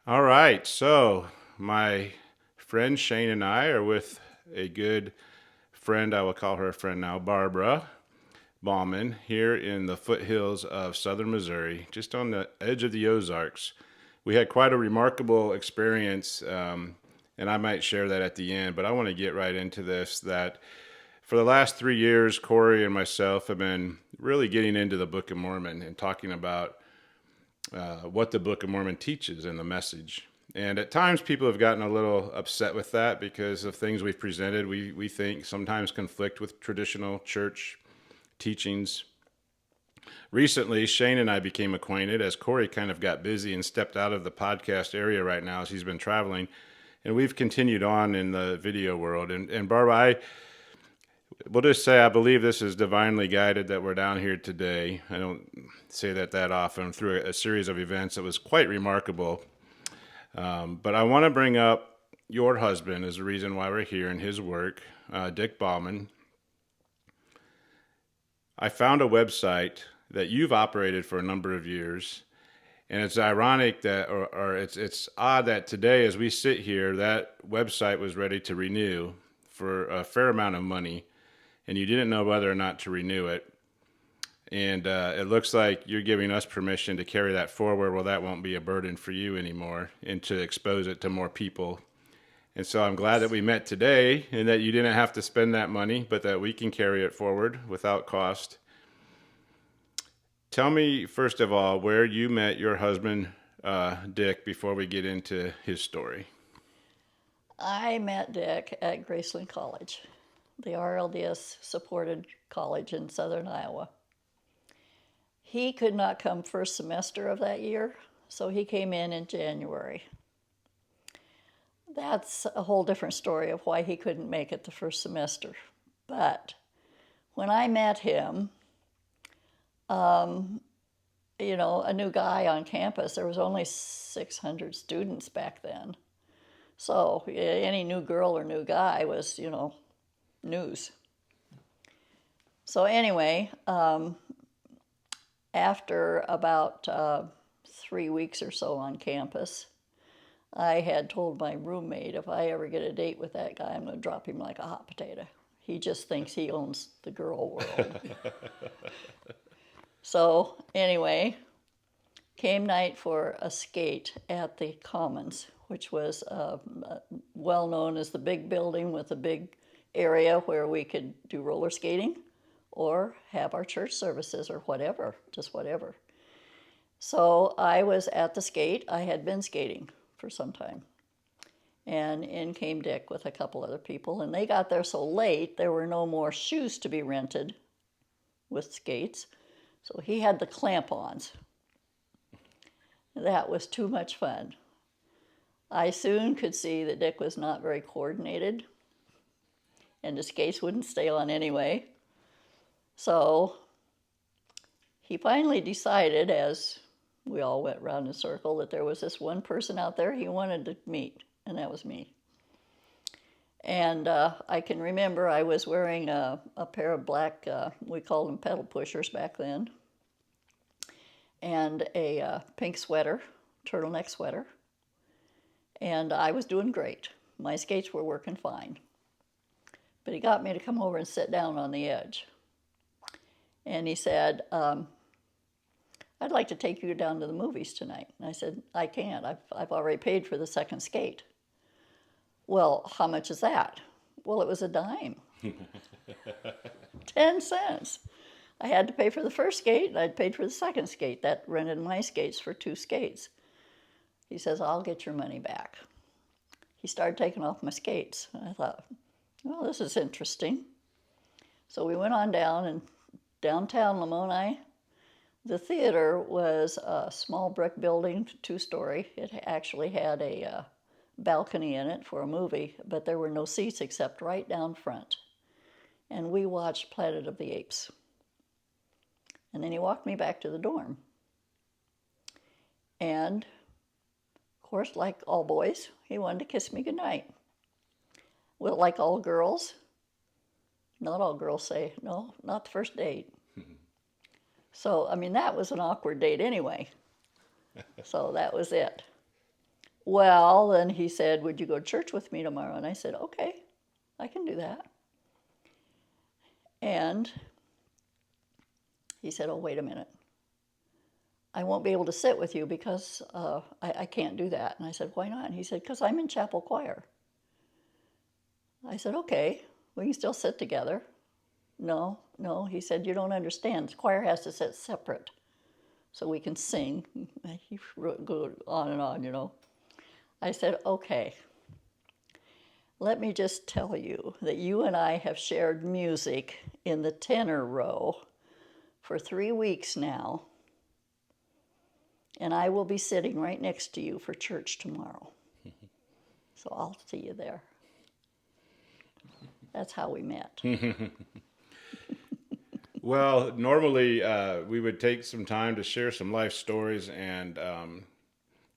All right, so my friend Shane and I are with a good friend, I will call her a friend now, Barbara Bauman, here in the foothills of southern Missouri, just on the edge of the Ozarks. We had quite a remarkable experience, and I might share that at the end, but I want to get right into this. That for the last 3 years, Corey and myself have been really getting into the Book of Mormon and talking about what the Book of Mormon teaches and the message. And at times, people have gotten a little upset with that because of things we've presented. We think sometimes conflict with traditional church teachings. Recently, Shane and I became acquainted as Corey kind of got busy and stepped out of the podcast area right now as he's been traveling. And we've continued on in the video world. And Barbara, I will just say I believe this is divinely guided that we're down here today. I don't say that often through a series of events that was quite remarkable. But I want to bring up your husband as the reason why we're here and his work, Dick Bauman. I found a website that you've operated for a number of years, and it's ironic that, or it's odd that today, as we sit here, that website was ready to renew for a fair amount of money, and you didn't know whether or not to renew it. And it looks like you're giving us permission to carry that forward. Well, that won't be a burden for you anymore, and to expose it to more people. And so I'm glad that we met today and that you didn't have to spend that money, but that we can carry it forward without cost. Tell me, first of all, where you met your husband, Dick, before we get into his story. I met Dick at Graceland College, the RLDS supported college in southern Iowa. He could not come first semester of that year, so he came in January. That's a whole different story of why he couldn't make it the first semester. But when I met him, a new guy on campus, there was only 600 students back then. So any new girl or new guy was, news. So anyway, after about 3 weeks or so on campus, I had told my roommate if I ever get a date with that guy, I'm going to drop him like a hot potato. He just thinks he owns the girl world. So anyway, came night for a skate at the Commons, which was well known as the big building with a big area where we could do roller skating or have our church services or whatever, just whatever. So I was at the skate. I had been skating for some time. And in came Dick with a couple other people, and they got there so late there were no more shoes to be rented with skates. So he had the clamp-ons. That was too much fun. I soon could see that Dick was not very coordinated, and the skates wouldn't stay on anyway. So he finally decided, as we all went round in a circle, that there was this one person out there he wanted to meet, and that was me. And I can remember I was wearing a pair of black, we called them pedal pushers back then, and a pink sweater, turtleneck sweater. And I was doing great. My skates were working fine. But he got me to come over and sit down on the edge. And he said, I'd like to take you down to the movies tonight. And I said, I can't. I've already paid for the second skate. Well, how much is that? Well, it was a dime. 10 cents. I had to pay for the first skate, and I'd paid for the second skate. That rented my skates for 2 skates. He says, I'll get your money back. He started taking off my skates. And I thought, well, this is interesting. So we went on down, and downtown Lamoni, the theater was a small brick building, 2-story. It actually had a balcony in it for a movie, but there were no seats except right down front. And we watched Planet of the Apes. And then he walked me back to the dorm. And, of course, like all boys, he wanted to kiss me goodnight. Well, like all girls, not all girls say, no, not the first date. So, I mean, that was an awkward date anyway. So that was it. Well, then he said, would you go to church with me tomorrow? And I said, okay, I can do that. And he said, oh, wait a minute. I won't be able to sit with you because I can't do that. And I said, why not? And he said, because I'm in chapel choir. I said, okay, we can still sit together. No, no, he said, you don't understand. The choir has to sit separate so we can sing. He go on and on, you know. I said, okay, let me just tell you that you and I have shared music in the tenor row for 3 weeks now, and I will be sitting right next to you for church tomorrow. So I'll see you there. That's how we met. Well, normally we would take some time to share some life stories and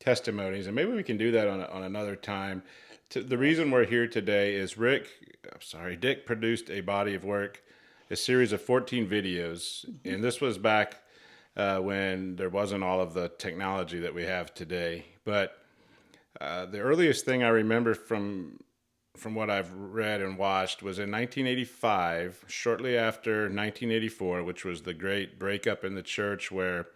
testimonies, and maybe we can do that on another time. The reason we're here today is Dick produced a body of work, a series of 14 videos, and this was back when there wasn't all of the technology that we have today. But the earliest thing I remember from what I've read and watched was in 1985, shortly after 1984, which was the great breakup in the church where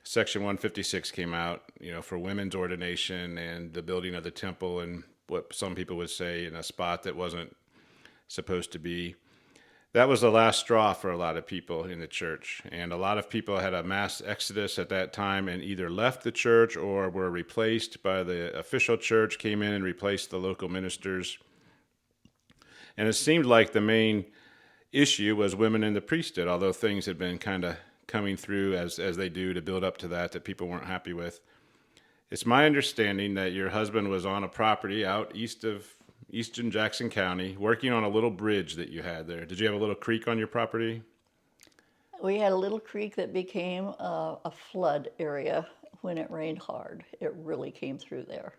Section 156 came out, you know, for women's ordination and the building of the temple and what some people would say in a spot that wasn't supposed to be. That was the last straw for a lot of people in the church. And a lot of people had a mass exodus at that time and either left the church or were replaced by the official church, came in and replaced the local ministers. And it seemed like the main issue was women in the priesthood, although things had been kind of coming through as they do to build up to that people weren't happy with. It's my understanding that your husband was on a property out east of eastern Jackson County, working on a little bridge that you had there. Did you have a little creek on your property? We had a little creek that became a flood area when it rained hard. It really came through there.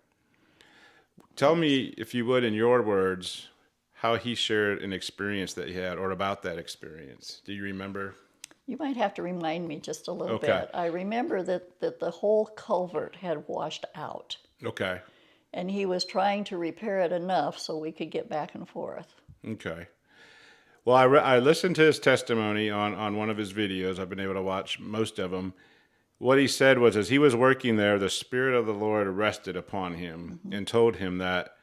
Tell me, if you would, in your words, how he shared an experience that he had or about that experience. Do you remember? You might have to remind me just a little Okay. bit. I remember that the whole culvert had washed out, Okay. and he was trying to repair it enough so we could get back and forth. Okay. Well, I listened to his testimony on one of his videos. I've been able to watch most of them. What he said was, as he was working there, the Spirit of the Lord rested upon him and told him that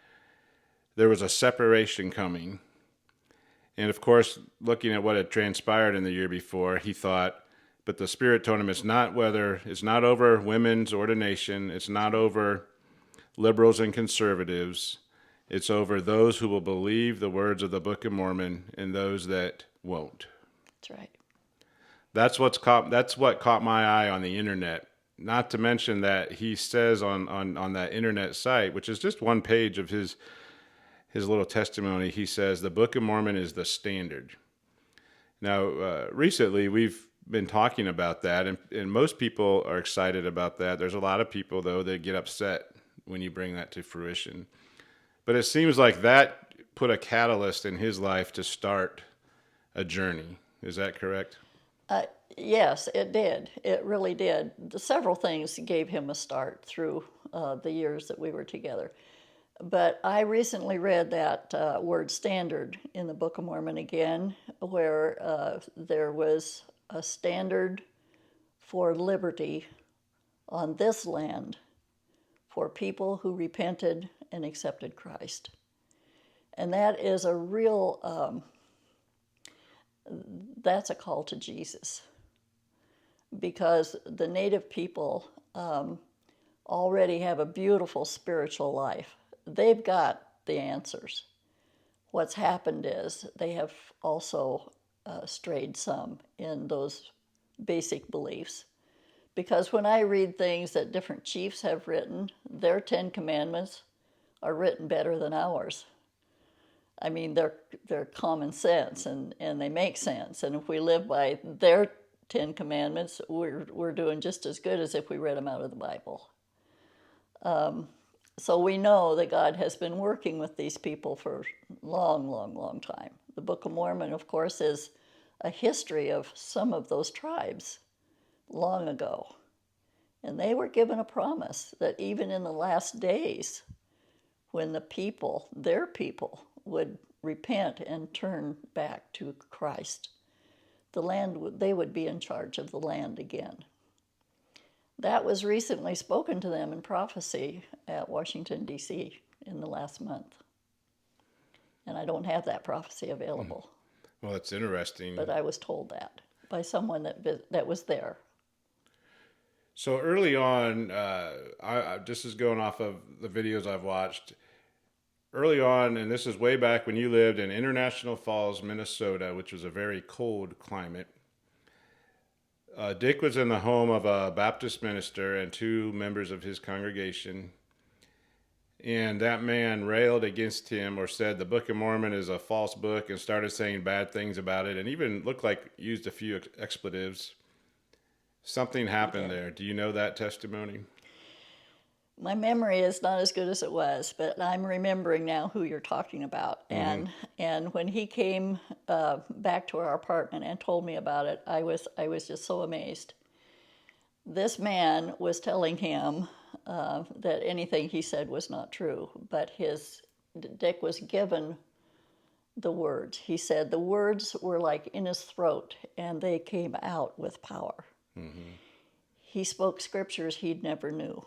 there was a separation coming. And of course, looking at what had transpired in the year before, he thought, but the Spirit told him it's not over women's ordination, it's not over liberals and conservatives, it's over those who will believe the words of the Book of Mormon and those that won't. That's right. That's what caught my eye on the internet. Not to mention that he says on that internet site, which is just one page of his little testimony, he says the Book of Mormon is the standard. Now, recently we've been talking about that, and most people are excited about that. There's a lot of people, though, that get upset when you bring that to fruition. But it seems like that put a catalyst in his life to start a journey. Is that correct? Yes, it did. It really did. Several things gave him a start through the years that we were together. But I recently read that word standard in the Book of Mormon again, where there was a standard for liberty on this land for people who repented and accepted Christ. And that is a real, that's a call to Jesus. Because the native people already have a beautiful spiritual life. They've got the answers. What's happened is they have also strayed some in those basic beliefs. Because when I read things that different chiefs have written, their 10 Commandments are written better than ours. I mean, they're common sense and they make sense. And if we live by their 10 Commandments, we're doing just as good as if we read them out of the Bible. So we know that God has been working with these people for a long, long, long time. The Book of Mormon, of course, is a history of some of those tribes long ago. And they were given a promise that even in the last days, when the people, their people, would repent and turn back to Christ, the land, they would be in charge of the land again. That was recently spoken to them in prophecy at Washington, D.C. in the last month. And I don't have that prophecy available. Well, that's interesting. But I was told that by someone that was there. So early on, this is going off of the videos I've watched. Early on, and this is way back when you lived in International Falls, Minnesota, which was a very cold climate. Dick was in the home of a Baptist minister and two members of his congregation. And that man railed against him or said the Book of Mormon is a false book and started saying bad things about it and even looked like used a few expletives. Something happened there. Do you know that testimony? My memory is not as good as it was, but I'm remembering now who you're talking about. Mm-hmm. And when he came back to our apartment and told me about it, I was just so amazed. This man was telling him that anything he said was not true, but Dick was given the words. He said the words were like in his throat, and they came out with power. Mm-hmm. He spoke scriptures he'd never knew.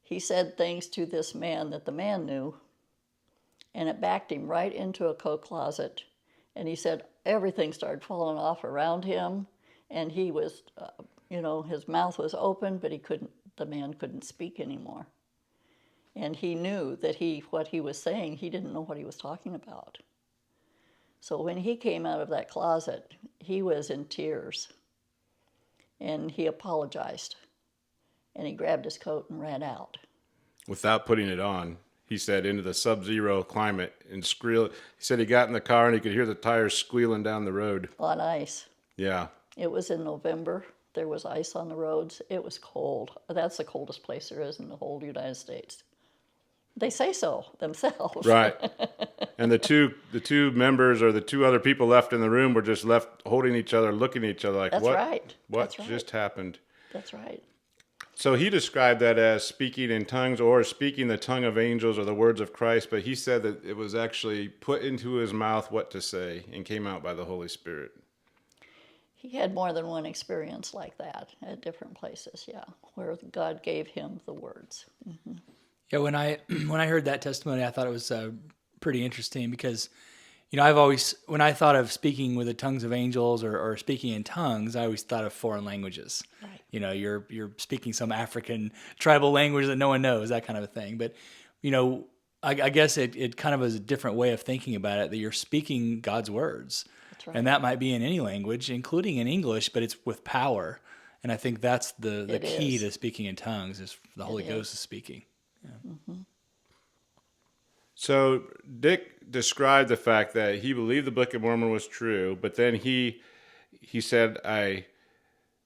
He said things to this man that the man knew, and it backed him right into a coat closet. And he said everything started falling off around him, and he was, his mouth was open, but the man couldn't speak anymore. And he knew that what he was saying, he didn't know what he was talking about. So when he came out of that closet, he was in tears. And he apologized. And he grabbed his coat and ran out. Without putting it on, he said, into the sub-zero climate and squeal. He said he got in the car and he could hear the tires squealing down the road. On ice. Yeah. It was in November. There was ice on the roads. It was cold. That's the coldest place there is in the whole United States. They say so themselves. Right. And the two members or the two other people left in the room were just left holding each other, looking at each other like, That's what? Right. What That's right. just happened? That's right. So he described that as speaking in tongues or speaking the tongue of angels or the words of Christ, but he said that it was actually put into his mouth what to say and came out by the Holy Spirit. He had more than one experience like that at different places, yeah, where God gave him the words. Mm-hmm. Yeah, when I heard that testimony, I thought it was pretty interesting because, I've always, when I thought of speaking with the tongues of angels or speaking in tongues, I always thought of foreign languages. Right. You're speaking some African tribal language that no one knows, that kind of a thing. But, I guess it kind of is a different way of thinking about it, that you're speaking God's words. That's right. And that might be in any language, including in English, but it's with power. And I think that's the key to speaking in tongues is the Holy Ghost is speaking. Yeah. Mm-hmm. So Dick described the fact that he believed the Book of Mormon was true, but then he said,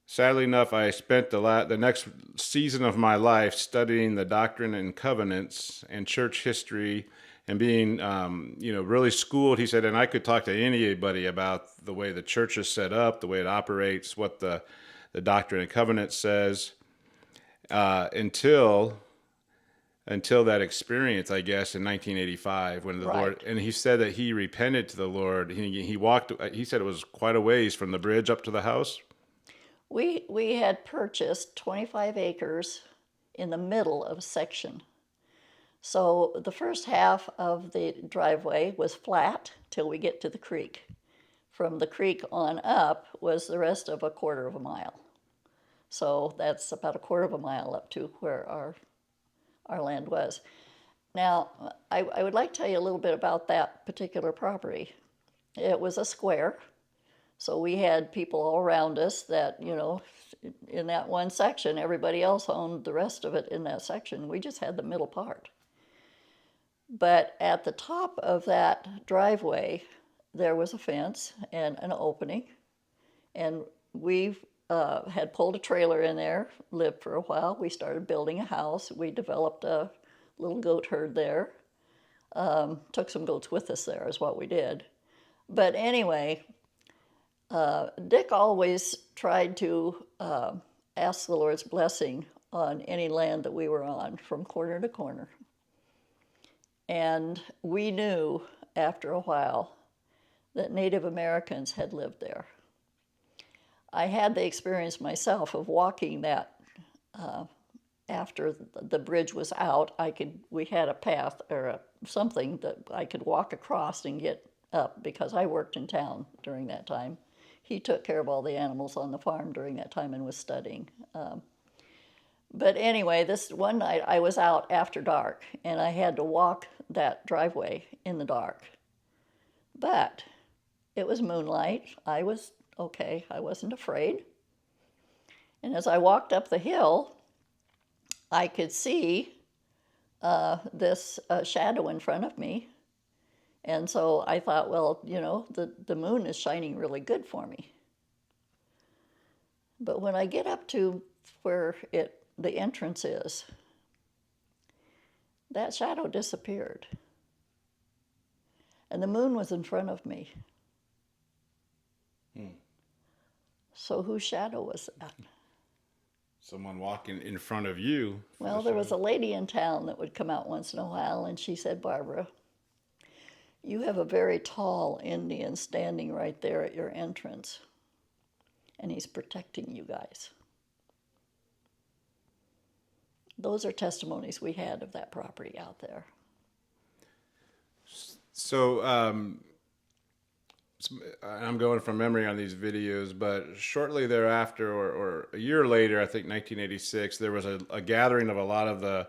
sadly enough, I spent the next season of my life studying the Doctrine and Covenants and church history and being, really schooled. He said, and I could talk to anybody about the way the church is set up, the way it operates, what the Doctrine and Covenants says, until that experience, I guess, in 1985 when the right. Lord, and he said that he repented to the Lord. He walked, he said it was quite a ways from the bridge up to the house. We had purchased 25 acres in the middle of a section. So the first half of the driveway was flat till we get to the creek. From the creek on up was the rest of a quarter of a mile. So that's about a quarter of a mile up to where our land was. Now, I would like to tell you a little bit about that particular property. It was a square, so we had people all around us that, in that one section, everybody else owned the rest of it in that section. We just had the middle part. But at the top of that driveway, there was a fence and an opening, and we had pulled a trailer in there, lived for a while. We started building a house. We developed a little goat herd there. Took some goats with us there is what we did. But anyway, Dick always tried to ask the Lord's blessing on any land that we were on from corner to corner. And we knew after a while that Native Americans had lived there. I had the experience myself of walking that after the bridge was out. We had a path or something that I could walk across and get up because I worked in town during that time. He took care of all the animals on the farm during that time and was studying. But anyway, this one night I was out after dark and I had to walk that driveway in the dark. But it was moonlight. I was okay. I wasn't afraid. And as I walked up the hill, I could see this shadow in front of me. And so I thought, well, the moon is shining really good for me. But when I get up to where the entrance is, that shadow disappeared. And the moon was in front of me. So whose shadow was that? Someone walking in front of you. Well, there was a lady in town that would come out once in a while, and she said, Barbara, you have a very tall Indian standing right there at your entrance, and he's protecting you guys. Those are testimonies we had of that property out there. So, I'm going from memory on these videos, but shortly thereafter, or a year later, I think 1986, there was a gathering of a lot of the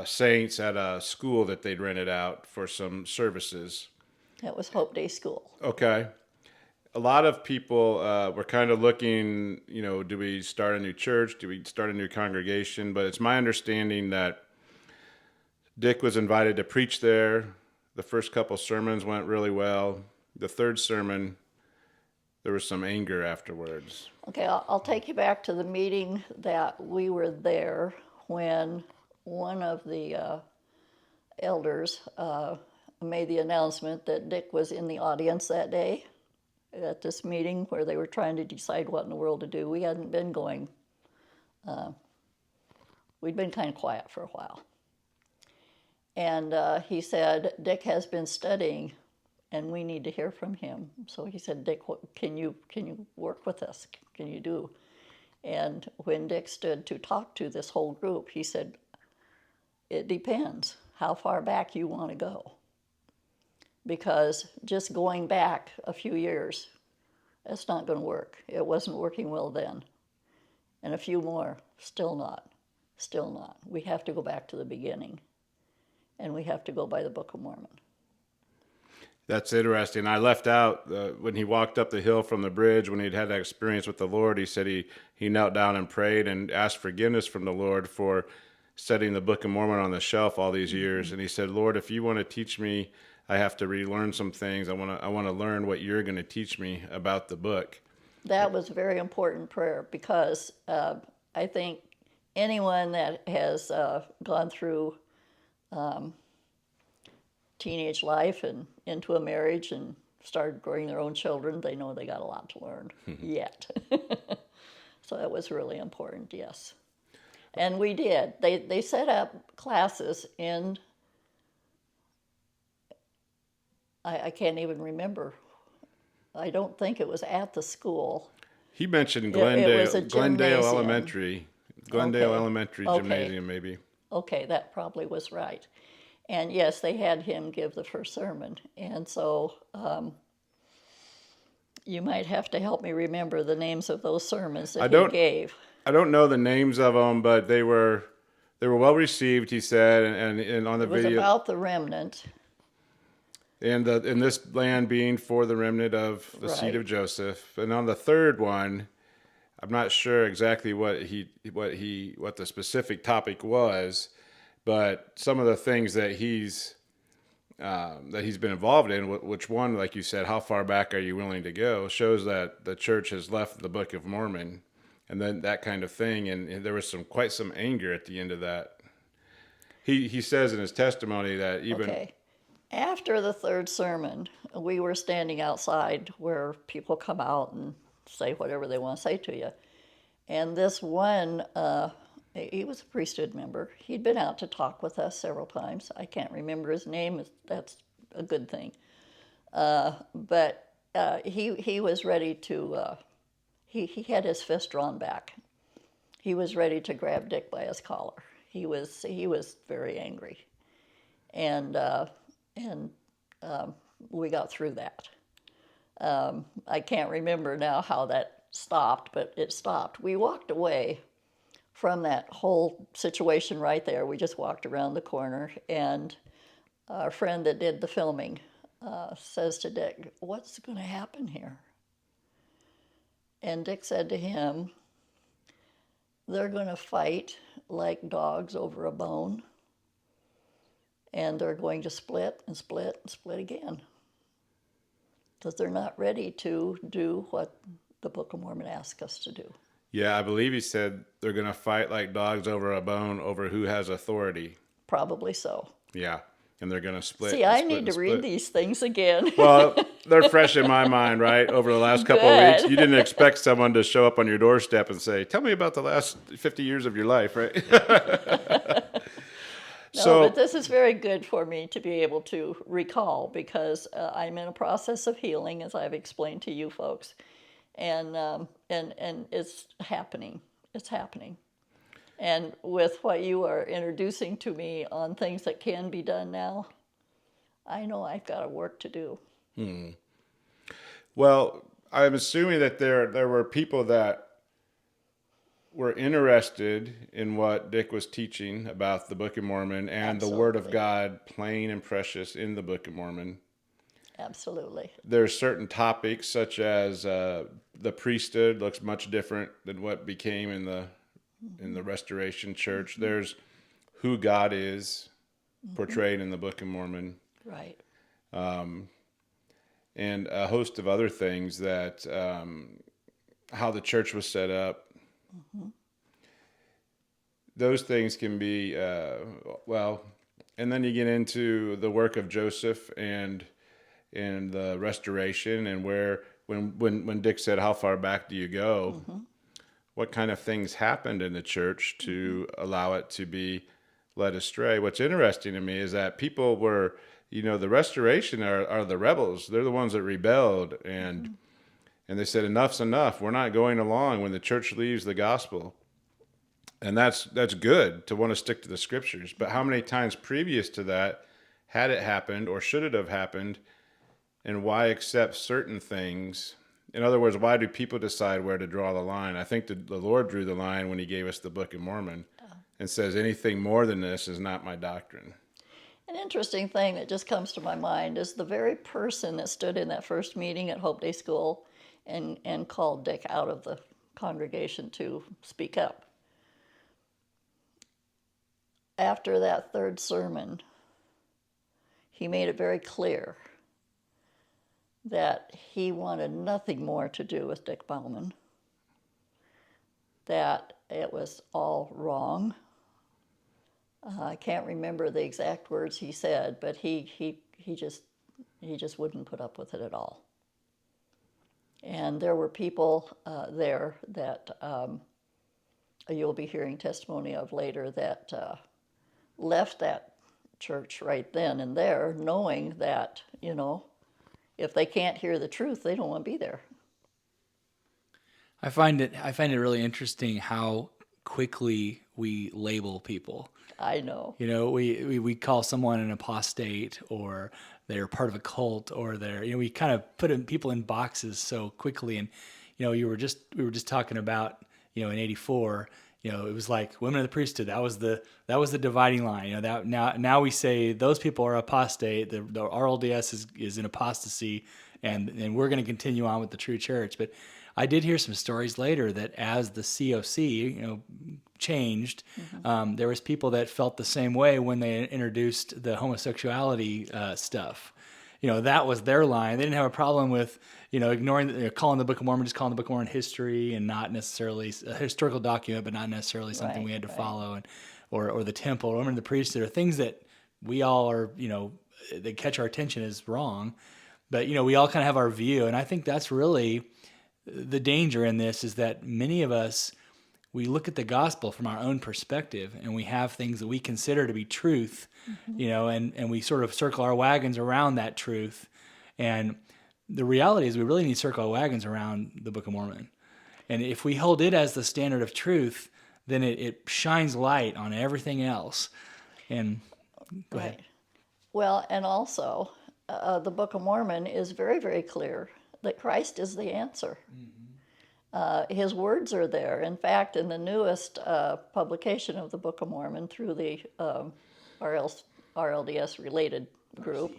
saints at a school that they'd rented out for some services. That was Hope Day School. Okay. A lot of people were kind of looking, do we start a new church? Do we start a new congregation? But it's my understanding that Dick was invited to preach there. The first couple sermons went really well. The third sermon, there was some anger afterwards. Okay, I'll take you back to the meeting that we were there when one of the elders made the announcement that Dick was in the audience that day at this meeting where they were trying to decide what in the world to do. We hadn't been going, we'd been kind of quiet for a while. And he said, Dick has been studying and we need to hear from him. So he said, Dick, can you work with us? Can you do? And when Dick stood to talk to this whole group, he said, it depends how far back you want to go. Because just going back a few years, that's not going to work. It wasn't working well then. And a few more, still not. Still not. We have to go back to the beginning. And we have to go by the Book of Mormon. That's interesting. I left out when he walked up the hill from the bridge, when he'd had that experience with the Lord, he said he knelt down and prayed and asked forgiveness from the Lord for setting the Book of Mormon on the shelf all these years. And he said, Lord, if you want to teach me, I have to relearn some things. I want to learn what you're going to teach me about the book. That was a very important prayer because I think anyone that has gone through teenage life and into a marriage and started growing their own children, they know they got a lot to learn yet. So that was really important, yes. And we did. They set up classes in, I can't even remember. I don't think it was at the school. He mentioned It was a Glendale gymnasium. Elementary Gymnasium, maybe. Okay, that probably was right. And yes, they had him give the first sermon. And so you might have to help me remember the names of those sermons that he gave. I don't know the names of them, but they were well received, he said, and on the video. It was about the remnant. And this land being for the remnant of the seed of Joseph. And on the third one, I'm not sure exactly what the specific topic was, but some of the things that he's been involved in, which one, like you said, how far back are you willing to go, shows that the church has left the Book of Mormon, and then that kind of thing. And there was quite some anger at the end of that. He says in his testimony that even... Okay. After the third sermon, we were standing outside where people come out and say whatever they want to say to you. And this one, he was a priesthood member. He'd been out to talk with us several times. I can't remember his name. That's a good thing. But he was ready to, he had his fist drawn back. He was ready to grab Dick by his collar. He was very angry. And we got through that. I can't remember now how that stopped, but it stopped. We walked away from that whole situation right there. We just walked around the corner, and our friend that did the filming says to Dick, "What's going to happen here?" And Dick said to him, "They're going to fight like dogs over a bone, and they're going to split and split and split again, because they're not ready to do what the Book of Mormon asks us to do." Yeah, I believe he said they're going to fight like dogs over a bone over who has authority. Probably so. Yeah, and they're going to split. See, and I split need and to read split. these things again. Well, they're fresh in my mind, right? Over the last couple of weeks, Good. you didn't expect someone to show up on your doorstep and say, "Tell me about the last 50 years of your life," right? No, but this is very good for me to be able to recall, because I'm in a process of healing, as I've explained to you folks, and it's happening. It's happening. And with what you are introducing to me on things that can be done now, I know I've got work to do. Well, I'm assuming that there were people that were interested in what Dick was teaching about the Book of Mormon and the Word of Absolutely. God, plain and precious in the Book of Mormon. Absolutely. There's certain topics such as the priesthood looks much different than what became in the Restoration Church. There's who God is portrayed in the Book of Mormon, Right. and a host of other things that how the church was set up. Those things can be well, and then you get into the work of Joseph and the Restoration, and where when Dick said, "How far back do you go?" What kind of things happened in the church to allow it to be led astray? What's interesting to me is that people were, the Restoration are the rebels. They're the ones that rebelled, and they said, "Enough's enough. We're not going along when the church leaves the gospel." And that's good to want to stick to the scriptures. But how many times previous to that had it happened, or should it have happened, and why accept certain things? In other words, why do people decide where to draw the line? I think the Lord drew the line when he gave us the Book of Mormon and says, anything more than this is not my doctrine. An interesting thing that just comes to my mind is the very person that stood in that first meeting at Hope Day School and called Dick out of the congregation to speak up. After that third sermon, he made it very clear that he wanted nothing more to do with Dick Bauman, that it was all wrong. I can't remember the exact words he said, but he just wouldn't put up with it at all. And there were people there that you'll be hearing testimony of later that left that church right then and there, knowing that, if they can't hear the truth, they don't want to be there. I find it really interesting how quickly we label people. I know. We call someone an apostate, or they're part of a cult, or we kind of put people in boxes so quickly. And we were just talking about in '84. It was like women of the priesthood. That was the dividing line. That now we say those people are apostate. The RLDS is in apostasy, and we're going to continue on with the true church. But I did hear some stories later that as the COC changed, there was people that felt the same way when they introduced the homosexuality stuff. That was their line. They didn't have a problem with ignoring, calling the Book of Mormon, just calling the Book of Mormon history and not necessarily a historical document, but not necessarily something we had to follow, and or the temple, or women of the priesthood, or things that we all are that catch our attention as wrong. But we all kind of have our view, and I think that's really the danger in this, is that many of us we look at the gospel from our own perspective, and we have things that we consider to be truth, and we sort of circle our wagons around that truth. And the reality is we really need to circle our wagons around the Book of Mormon. And if we hold it as the standard of truth, then it shines light on everything else. And go ahead. Well, and also, the Book of Mormon is very, very clear that Christ is the answer. His words are there. In fact, in the newest publication of the Book of Mormon through the RLDS related group,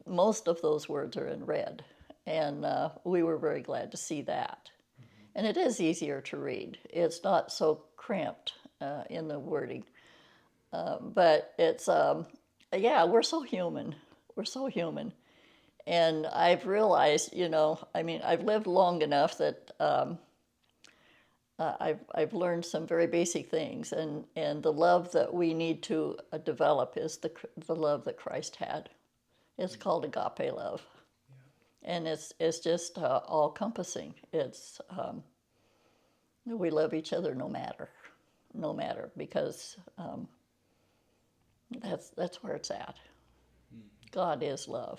most of those words are in red. And we were very glad to see that. And it is easier to read. It's not so cramped in the wording. But it's, we're so human. We're so human. And I've realized, I've lived long enough that I've learned some very basic things, and the love that we need to develop is the love that Christ had. It's called agape love, and it's just all-encompassing. It's we love each other no matter, because that's where it's at. God is love.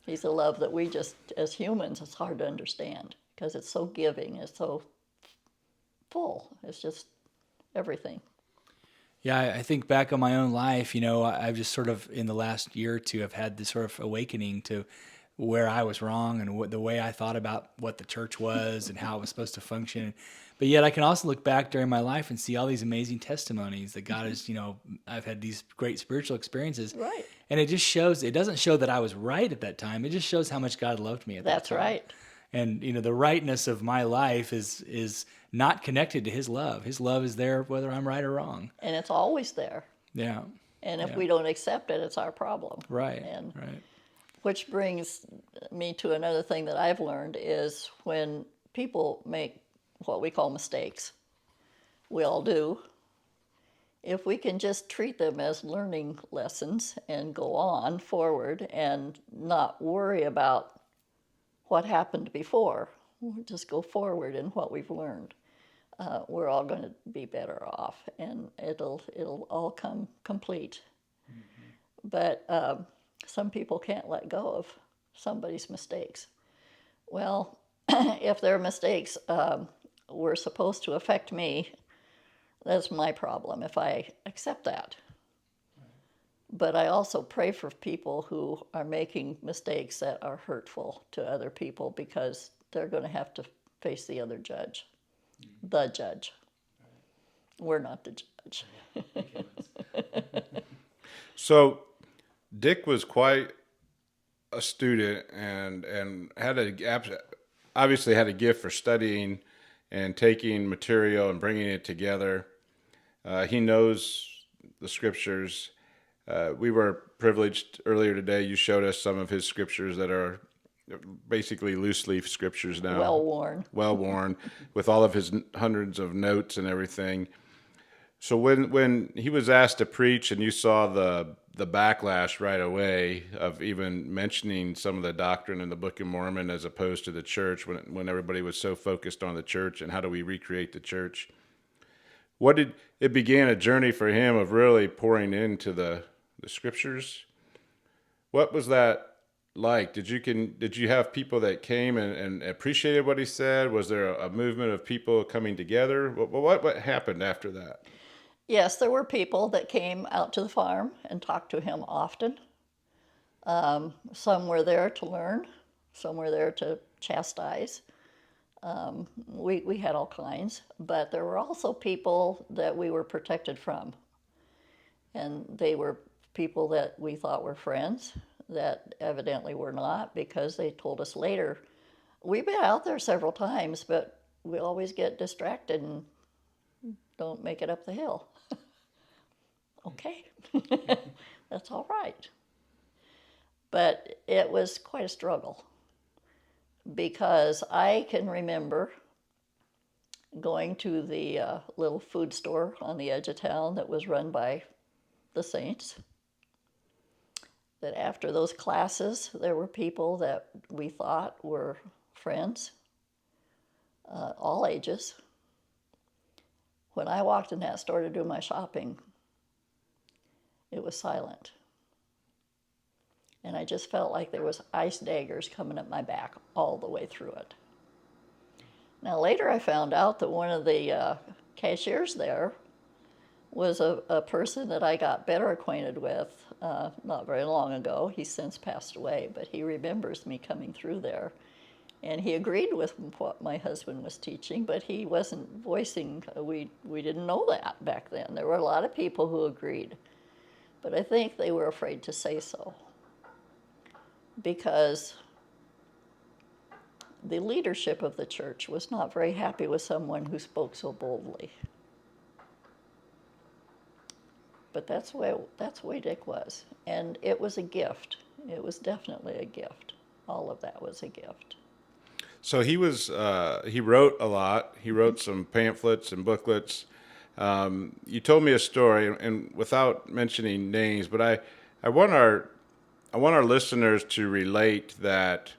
He's a love that we just, as humans, it's hard to understand because it's so giving, it's so full, it's just everything. Yeah, I think back on my own life, I've just sort of, in the last year or two, have had this sort of awakening to where I was wrong and the way I thought about what the church was and how it was supposed to function. But yet I can also look back during my life and see all these amazing testimonies that God has, I've had these great spiritual experiences. Right. And it just shows, it doesn't show that I was right at that time. It just shows how much God loved me at that time. That's right. And, the rightness of my life is not connected to his love. His love is there whether I'm right or wrong. And it's always there. Yeah. And if we don't accept it, it's our problem. Right. Right. Which brings me to another thing that I've learned is when people make what we call mistakes, we all do, if we can just treat them as learning lessons and go on forward and not worry about what happened before, we'll just go forward in what we've learned, we're all going to be better off, and it'll all come complete. But some people can't let go of somebody's mistakes. Well, if their mistakes were supposed to affect me, that's my problem if I accept that. But I also pray for people who are making mistakes that are hurtful to other people, because they're going to have to face the other judge, the judge. We're not the judge. So Dick was quite a student and obviously had a gift for studying and taking material and bringing it together. He knows the scriptures. We were privileged earlier today. You showed us some of his scriptures that are basically loose leaf scriptures now. Well worn, with all of his hundreds of notes and everything. So when he was asked to preach and you saw the backlash right away of even mentioning some of the doctrine in the Book of Mormon as opposed to the church, when everybody was so focused on the church and how do we recreate the church, it began a journey for him of really pouring into the scriptures. What was that like? Did you have people that came and appreciated what he said? Was there a movement of people coming together? What happened after that? Yes, there were people that came out to the farm and talked to him often. Some were there to learn. Some were there to chastise. We had all kinds, but there were also people that we were protected from. And they were people that we thought were friends that evidently were not, because they told us later, we've been out there several times, but we always get distracted and don't make it up the hill. Okay, that's all right. But it was quite a struggle, because I can remember going to the little food store on the edge of town that was run by the saints, that after those classes, there were people that we thought were friends all ages. When I walked in that store to do my shopping, it was silent. And I just felt like there was ice daggers coming up my back all the way through it. Now later I found out that one of the cashiers there was a person that I got better acquainted with not very long ago. He's since passed away, but he remembers me coming through there. And he agreed with what my husband was teaching, but he wasn't voicing, we didn't know that back then. There were a lot of people who agreed, but I think they were afraid to say so because the leadership of the church was not very happy with someone who spoke so boldly. But that's the way Dick was. And it was a gift. It was definitely a gift. All of that was a gift. So he wrote a lot. He wrote some pamphlets and booklets. You told me a story, and without mentioning names, but I want our listeners to relate that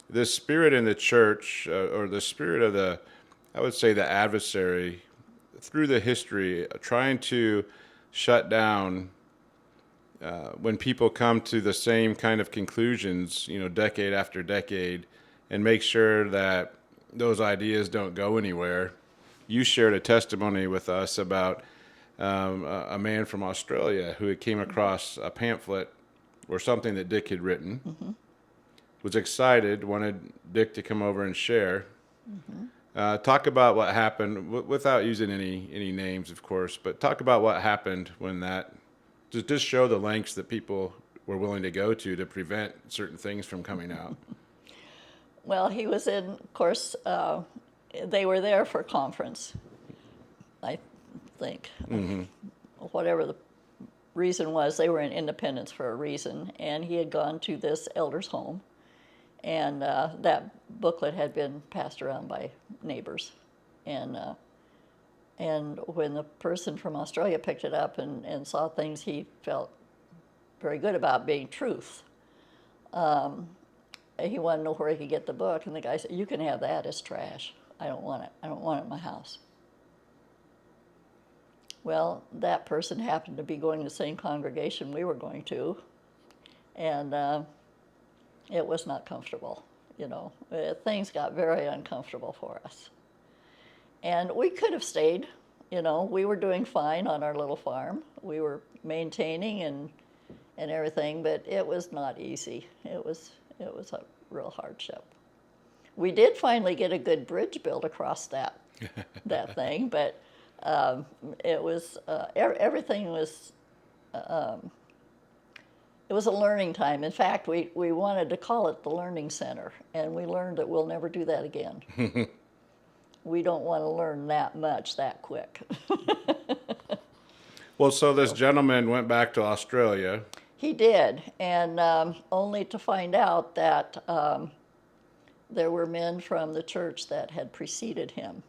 this spirit in the church, or the spirit of I would say the adversary, through the history, trying to shut down when people come to the same kind of conclusions, decade after decade, and make sure that those ideas don't go anywhere. You shared a testimony with us about a man from Australia who had came across a pamphlet or something that Dick had written, was excited, wanted Dick to come over and share. Talk about what happened, without using any names, of course, but talk about what happened when that, just show the lengths that people were willing to go to prevent certain things from coming out. Well, he was in, of course, they were there for a conference, I think. Whatever the reason was, they were in Independence for a reason, and he had gone to this elder's home, and that booklet had been passed around by neighbors. And when the person from Australia picked it up and saw things he felt very good about being truth, he wanted to know where he could get the book, and the guy said, "You can have that, it's trash. I don't want it. I don't want it in my house." Well, that person happened to be going to the same congregation we were going to, and it was not comfortable, Things got very uncomfortable for us. And we could have stayed, we were doing fine on our little farm. We were maintaining and everything, but it was not easy. It was a real hardship. We did finally get a good bridge built across that thing, but it was everything was it was a learning time. In fact, we wanted to call it the Learning Center, and we learned that we'll never do that again. We don't want to learn that much that quick. Well, so this gentleman went back to Australia. He did, and only to find out that there were men from the church that had preceded him.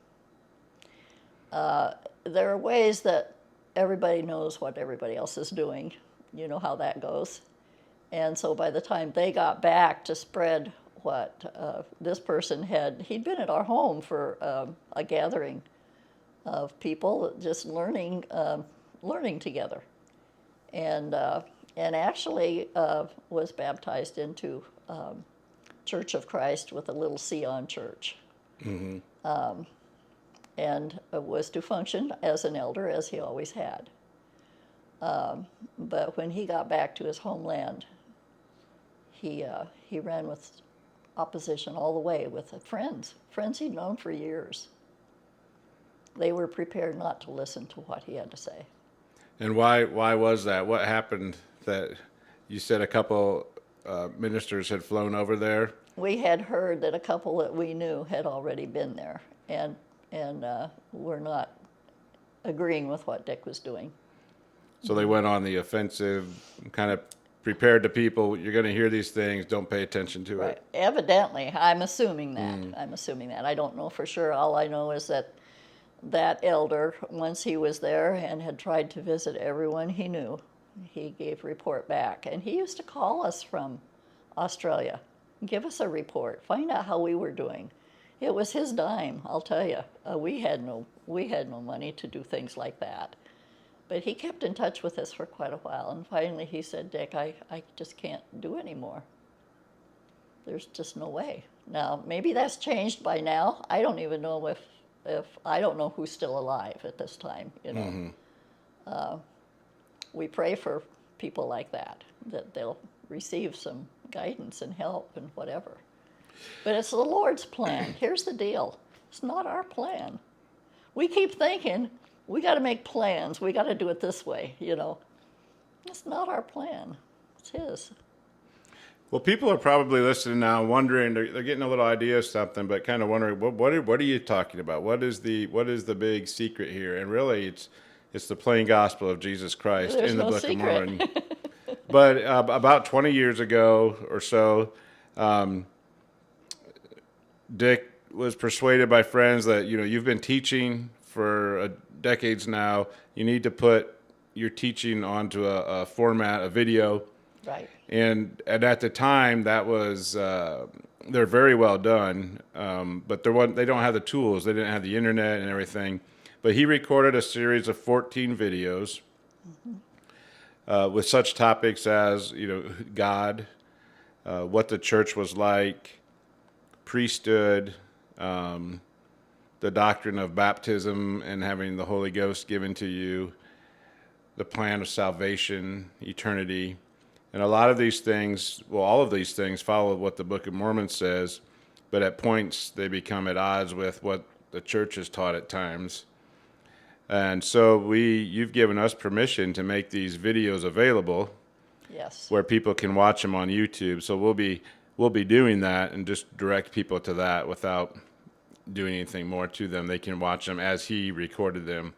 There are ways that everybody knows what everybody else is doing. You know how that goes. And so by the time they got back to spread what this person he'd been at our home for a gathering of people just learning together. And actually was baptized into Church of Christ with a little C on church. And was to function as an elder, as he always had. But when he got back to his homeland, he ran with opposition all the way with friends he'd known for years. They were prepared not to listen to what he had to say. And why was that? What happened that you said a couple ministers had flown over there? We had heard that a couple that we knew had already been there, and were not agreeing with what Dick was doing. So they went on the offensive, kind of prepared the people, you're going to hear these things, don't pay attention to it. Evidently, I'm assuming that. I don't know for sure. All I know is that elder, once he was there and had tried to visit everyone he knew, he gave report back. And he used to call us from Australia, give us a report, find out how we were doing. It was his dime, I'll tell you. We had no money to do things like that. But he kept in touch with us for quite a while, and finally he said, Dick, I just can't do anymore. There's just no way. Now, maybe that's changed by now. I don't even know if I don't know who's still alive at this time, you know. We pray for people like that they'll receive some guidance and help and whatever. But it's the Lord's plan. Here's the deal. It's not our plan. We keep thinking, we got to make plans. We got to do it this way, you know. It's not our plan. It's His. Well, people are probably listening now, wondering, they're getting a little idea of something, but kind of wondering, what are you talking about? What is the big secret here? And really, it's the plain gospel of Jesus Christ There's in the no Book secret. of Mormon. But about 20 years ago or so, Dick was persuaded by friends that, you've been teaching for decades now. You need to put your teaching onto a format, a video. Right. And at the time, that was they're very well done, but they don't have the tools. They didn't have the internet and everything. But he recorded a series of 14 videos with such topics as God, what the church was like, priesthood, the doctrine of baptism and having the Holy Ghost given to you, the plan of salvation, eternity. And a lot of these things, well, all of these things follow what the Book of Mormon says, but at points they become at odds with what the church has taught at times. And so you've given us permission to make these videos available. Yes. Where people can watch them on YouTube. So we'll be doing that and just direct people to that without doing anything more to them. They can watch them as he recorded them.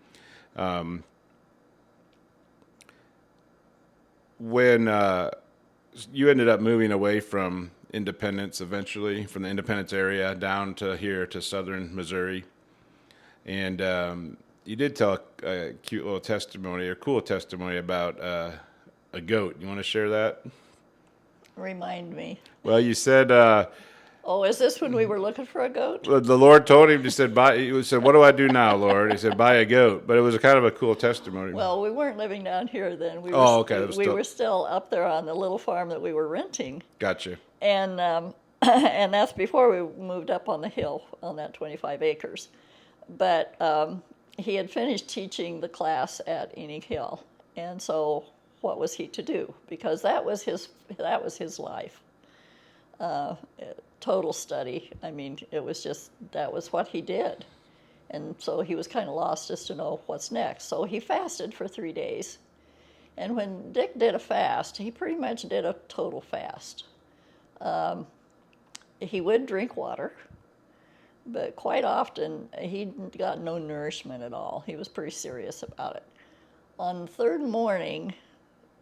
When you ended up moving away from Independence eventually, from the Independence area down to here to southern Missouri, and you did tell a cute little testimony or cool testimony about a goat. You want to share that? Remind me. Well, you said... Oh, is this when we were looking for a goat? the Lord told him, he said, what do I do now, Lord? He said, buy a goat. But it was a kind of a cool testimony. Well, we weren't living down here then. We were still up there on the little farm that we were renting. Gotcha. And and that's before we moved up on the hill on that 25 acres. But he had finished teaching the class at Enoch Hill. And so what was he to do? Because that was his life. Total study. I mean, that was what he did. And so he was kind of lost as to know what's next. So he fasted for 3 days. And when Dick did a fast, he pretty much did a total fast. He would drink water, but quite often he got no nourishment at all. He was pretty serious about it. On the third morning,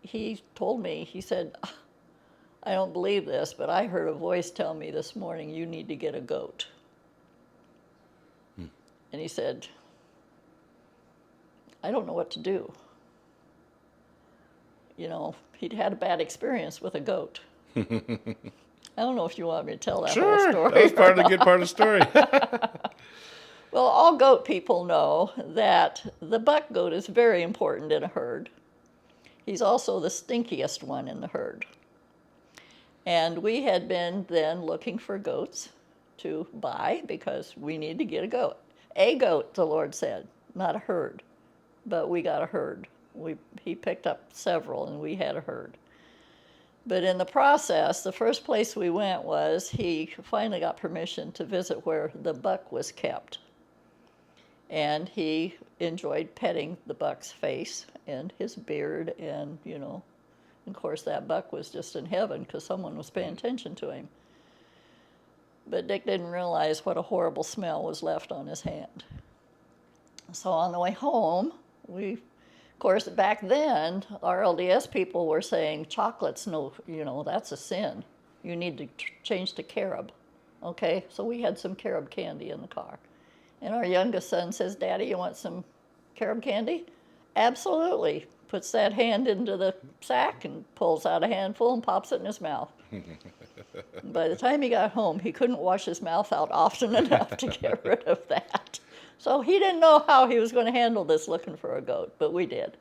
he told me, he said, I don't believe this, but I heard a voice tell me this morning, you need to get a goat. And he said, I don't know what to do. He'd had a bad experience with a goat. I don't know if you want me to tell that whole story. Sure, that was part of the good part of the story. Well, all goat people know that the buck goat is very important in a herd. He's also the stinkiest one in the herd. And we had been then looking for goats to buy because we need to get a goat. A goat, the Lord said, not a herd. But we got a herd. He picked up several and we had a herd. But in the process, the first place we went was he finally got permission to visit where the buck was kept. And he enjoyed petting the buck's face and his beard and, of course, that buck was just in heaven because someone was paying attention to him. But Dick didn't realize what a horrible smell was left on his hand. So on the way home, of course, back then, our LDS people were saying, chocolate's that's a sin. You need to change to carob. Okay, so we had some carob candy in the car. And our youngest son says, Daddy, you want some carob candy? Absolutely. Puts that hand into the sack and pulls out a handful and pops it in his mouth. By the time he got home, he couldn't wash his mouth out often enough to get rid of that. So he didn't know how he was going to handle this looking for a goat, but we did.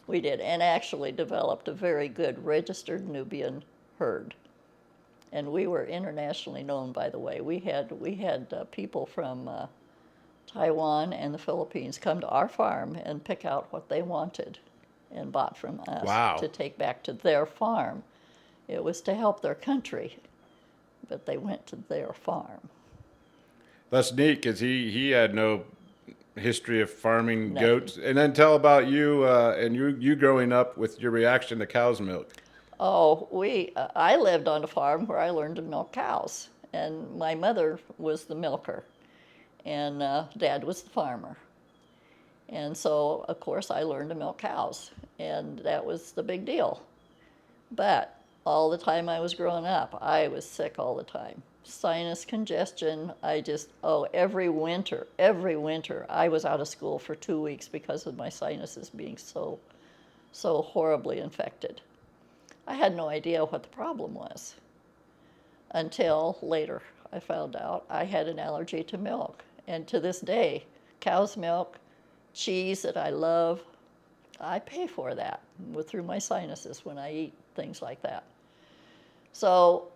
We did, and actually developed a very good registered Nubian herd. And we were internationally known, by the way. We had people from Taiwan and the Philippines come to our farm and pick out what they wanted and bought from us Wow. to take back to their farm. It was to help their country, but they went to their farm. That's neat because he had no history of farming Nothing. goats. And then tell about you and you growing up with your reaction to cow's milk. Oh, I lived on a farm where I learned to milk cows, and my mother was the milker, and Dad was the farmer. And so, of course, I learned to milk cows, and that was the big deal. But all the time I was growing up, I was sick all the time. Sinus congestion, every winter, I was out of school for 2 weeks because of my sinuses being so horribly infected. I had no idea what the problem was until later I found out I had an allergy to milk. And to this day, cow's milk, cheese that I love, I pay for that through my sinuses when I eat things like that. So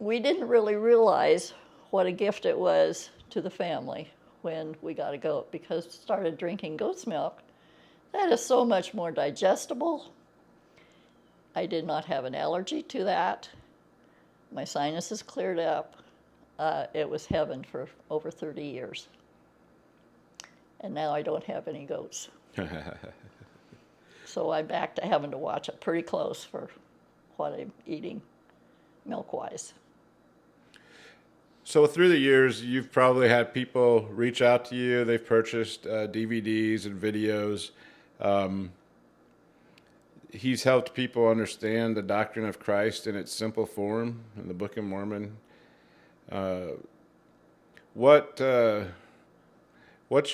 we didn't really realize what a gift it was to the family when we got a goat, because started drinking goat's milk. That is so much more digestible. I did not have an allergy to that. My sinuses cleared up. It was heaven for over 30 years. And now I don't have any goats. So I'm back to having to watch it pretty close for what I'm eating milk-wise. So through the years, you've probably had people reach out to you. They've purchased DVDs and videos. He's helped people understand the doctrine of Christ in its simple form in the Book of Mormon. What's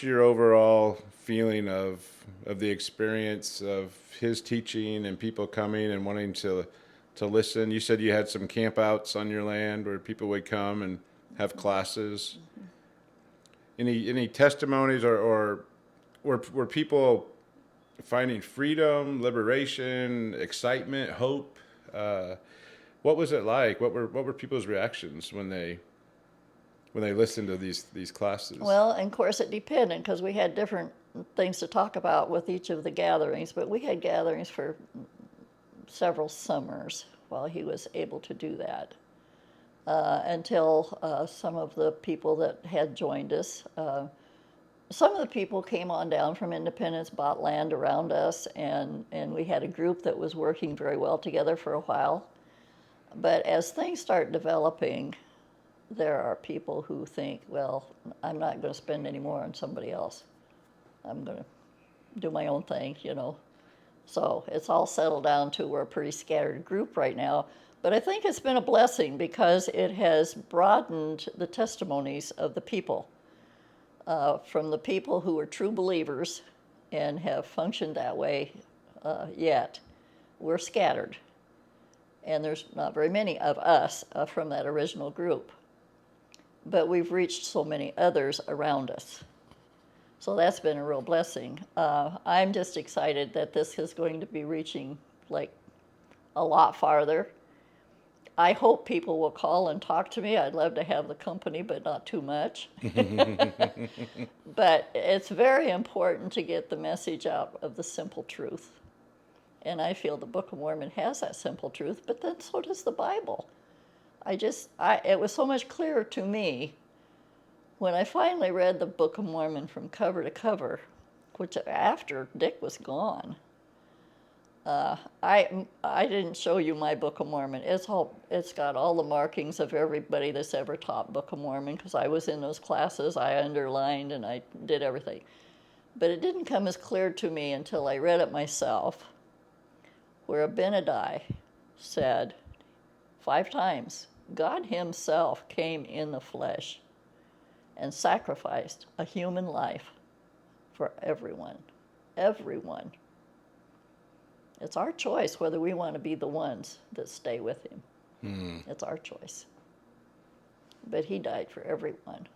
your overall feeling of the experience of his teaching and people coming and wanting to listen? You said you had some campouts on your land where people would come and have classes. Any testimonies or were people finding freedom, liberation, excitement, hope? What was it like? What were people's reactions when they listened to these classes? Well, and of course it depended, because we had different things to talk about with each of the gatherings, but we had gatherings for several summers while he was able to do that. Until some of the people that had joined us, some of the people came on down from Independence, bought land around us, and we had a group that was working very well together for a while. But as things start developing, there are people who think, well, I'm not going to spend any more on somebody else. I'm going to do my own thing, So it's all settled down to we're a pretty scattered group right now. But I think it's been a blessing because it has broadened the testimonies of the people. From the people who are true believers and have functioned that way yet, we're scattered. And there's not very many of us from that original group. But we've reached so many others around us. So that's been a real blessing. I'm just excited that this is going to be reaching like a lot farther. I hope people will call and talk to me. I'd love to have the company, but not too much. But it's very important to get the message out of the simple truth. And I feel the Book of Mormon has that simple truth, but then so does the Bible. It was so much clearer to me when I finally read the Book of Mormon from cover to cover, which after Dick was gone. I didn't show you my Book of Mormon. It's got all the markings of everybody that's ever taught Book of Mormon, because I was in those classes. I underlined and I did everything. But it didn't come as clear to me until I read it myself, where Abinadi said 5 times, God himself came in the flesh and sacrificed a human life for everyone. Everyone. It's our choice whether we want to be the ones that stay with him. It's our choice. But he died for everyone.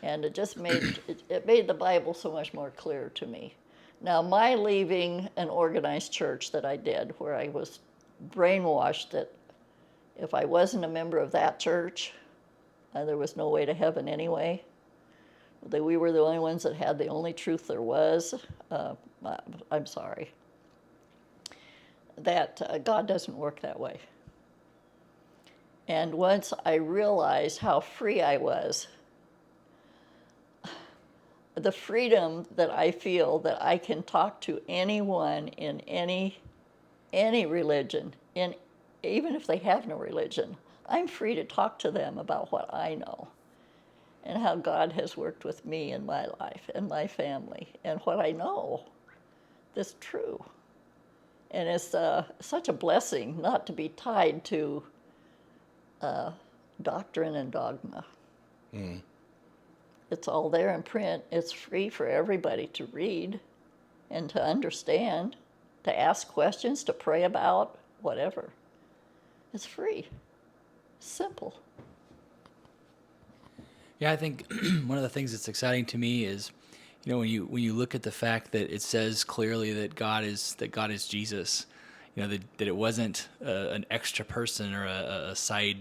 And it just made it made the Bible so much more clear to me. Now, my leaving an organized church that I did, where I was brainwashed that if I wasn't a member of that church, there was no way to heaven anyway. That we were the only ones that had the only truth there was. I'm sorry. That God doesn't work that way. And once I realized how free I was, the freedom that I feel that I can talk to anyone in any religion, even if they have no religion, I'm free to talk to them about what I know and how God has worked with me in my life and my family and what I know that's true. And it's such a blessing not to be tied to doctrine and dogma. It's all there in print. It's free for everybody to read and to understand, to ask questions, to pray about, whatever. It's free. Simple. Yeah, I think one of the things that's exciting to me is, when you look at the fact that it says clearly that God is Jesus, that it wasn't an extra person or a side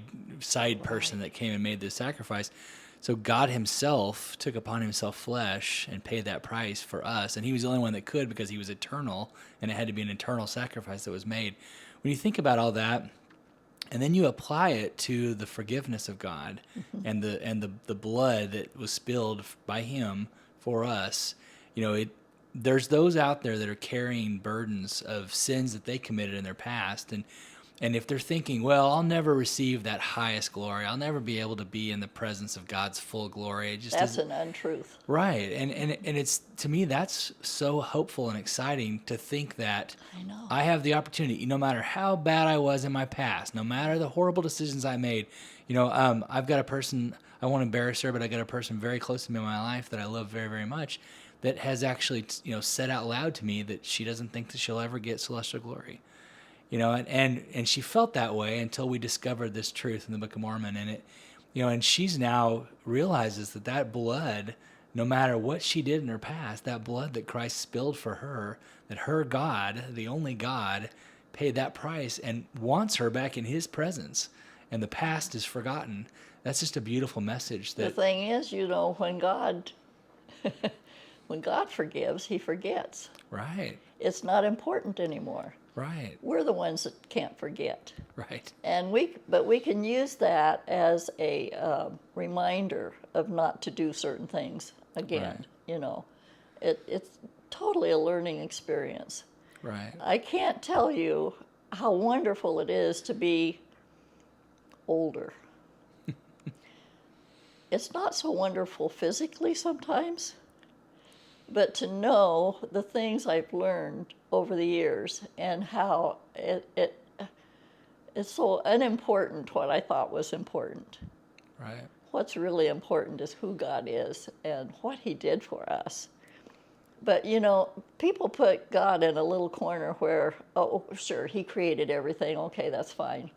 person that came and made this sacrifice. So God himself took upon himself flesh and paid that price for us. And he was the only one that could, because he was eternal, and it had to be an eternal sacrifice that was made. When you think about all that, and then you apply it to the forgiveness of God and the blood that was spilled by him for us, there's those out there that are carrying burdens of sins that they committed in their past. And if they're thinking, well, I'll never receive that highest glory, I'll never be able to be in the presence of God's full glory. That's an untruth. Right. And it's, to me, that's so hopeful and exciting to think that I know. I have the opportunity, no matter how bad I was in my past, no matter the horrible decisions I made, I've got a person, I won't embarrass her, but I got a person very close to me in my life that I love very, very much, that has actually, said out loud to me that she doesn't think that she'll ever get celestial glory. And she felt that way until we discovered this truth in the Book of Mormon. And it, and she's now realizes that blood, no matter what she did in her past, that blood that Christ spilled for her, that her God, the only God, paid that price and wants her back in his presence. And the past is forgotten. That's just a beautiful message. The thing is, when God forgives, he forgets. Right. It's not important anymore. Right. We're the ones that can't forget. Right. And we can use that as a reminder of not to do certain things again. Right. It's totally a learning experience. Right. I can't tell you how wonderful it is to be older. It's not so wonderful physically sometimes, but to know the things I've learned over the years and how it's so unimportant what I thought was important. Right. What's really important is who God is and what he did for us. But, people put God in a little corner where, oh, sure, he created everything. Okay, that's fine.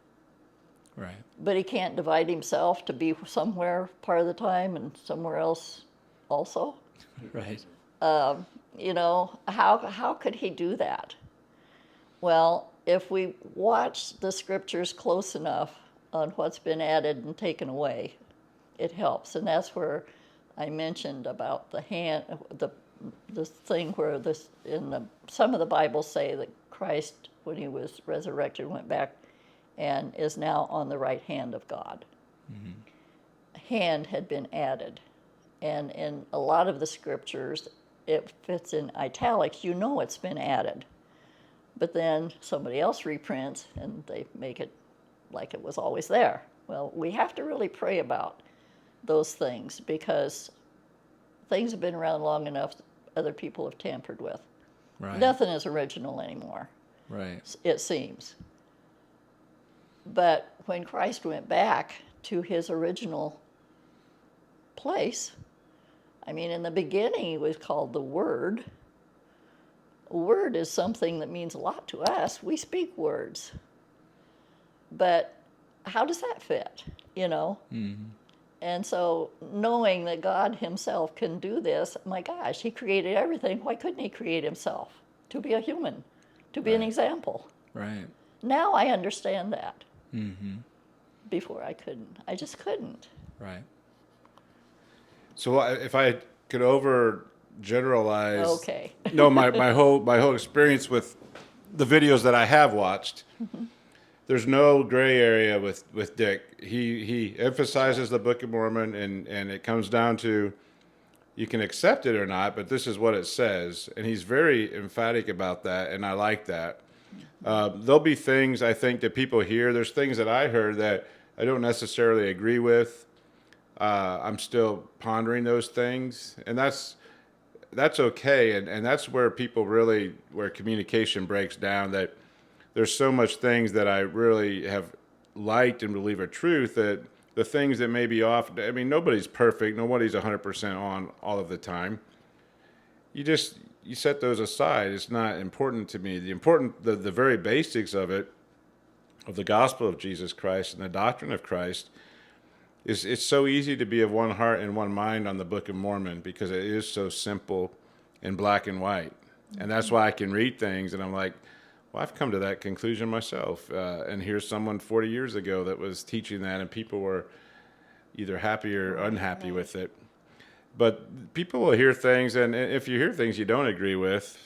Right. But he can't divide himself to be somewhere part of the time and somewhere else also. Right. How could he do that? Well, if we watch the scriptures close enough on what's been added and taken away, it helps. And that's where I mentioned about the hand, the thing where some of the Bibles say that Christ, when he was resurrected, went back and is now on the right hand of God. Mm-hmm. Hand had been added. And in a lot of the scriptures, if it's in italics, it's been added. But then somebody else reprints and they make it like it was always there. Well, we have to really pray about those things because things have been around long enough that other people have tampered with. Right. Nothing is original anymore. Right. It seems. But when Christ went back to his original place, in the beginning he was called the Word. A word is something that means a lot to us. We speak words. But how does that fit, you know? And so knowing that God himself can do this, my gosh, he created everything. Why couldn't he create himself? To be a human, to be an Right. example. Right. Now I understand that. Before I couldn't. I just couldn't. Right. So if I could overgeneralize, Okay. no, my whole experience with the videos that I have watched, there's no gray area with Dick. He emphasizes the Book of Mormon, and it comes down to you can accept it or not, but this is what it says, and he's very emphatic about that, and I like that. There'll be things I think that people hear. There's things that I heard that I don't necessarily agree with. I'm still pondering those things, and that's okay, and that's where people really where communication breaks down. That there's so much things that I really have liked and believe are truth that the things that may be off. I mean, nobody's perfect. Nobody's 100% on all of the time. You set those aside. It's not important to me. The very basics of it, of the gospel of Jesus Christ and the doctrine of Christ, it's so easy to be of one heart and one mind on the Book of Mormon because it is so simple and black and white. And that's why I can read things and I'm like, well, I've come to that conclusion myself. And here's someone 40 years ago that was teaching that, and people were either happy or unhappy with it. But people will hear things, and if you hear things you don't agree with,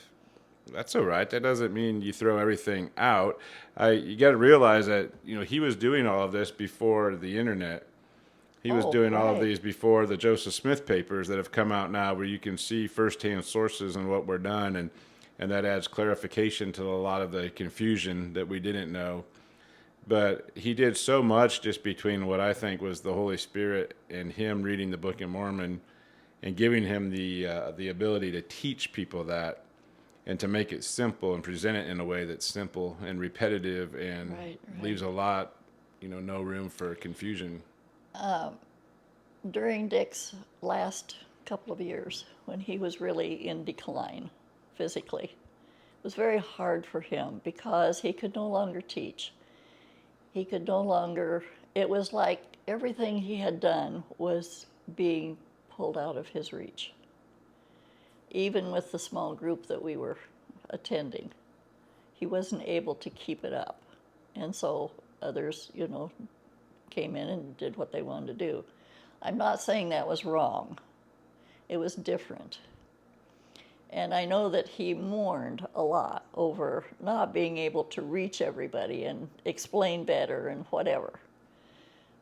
that's all right. That doesn't mean you throw everything out. You got to realize that he was doing all of this before the internet. He was doing all of right. these before the Joseph Smith papers that have come out now, where you can see firsthand sources and what were done, and that adds clarification to a lot of the confusion that we didn't know. But he did so much just between what I think was the Holy Spirit and him reading the Book of Mormon and giving him the ability to teach people that and to make it simple and present it in a way that's simple and repetitive and Right. leaves a lot, no room for confusion. During Dick's last couple of years, when he was really in decline physically, it was very hard for him because he could no longer teach. He could no longer, it was like everything he had done was being pulled out of his reach. Even with the small group that we were attending, he wasn't able to keep it up. And so others, came in and did what they wanted to do. I'm not saying that was wrong. It was different. And I know that he mourned a lot over not being able to reach everybody and explain better and whatever.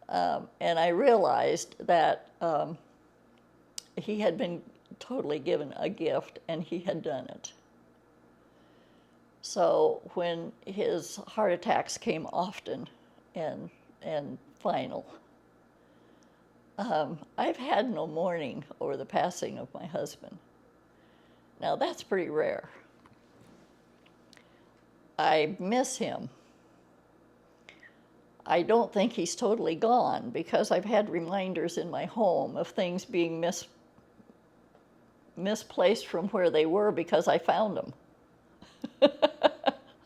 And I realized that he had been totally given a gift and he had done it. So when his heart attacks came often and final, I've had no mourning over the passing of my husband. Now that's pretty rare. I miss him. I don't think he's totally gone because I've had reminders in my home of things being misplaced from where they were because I found them.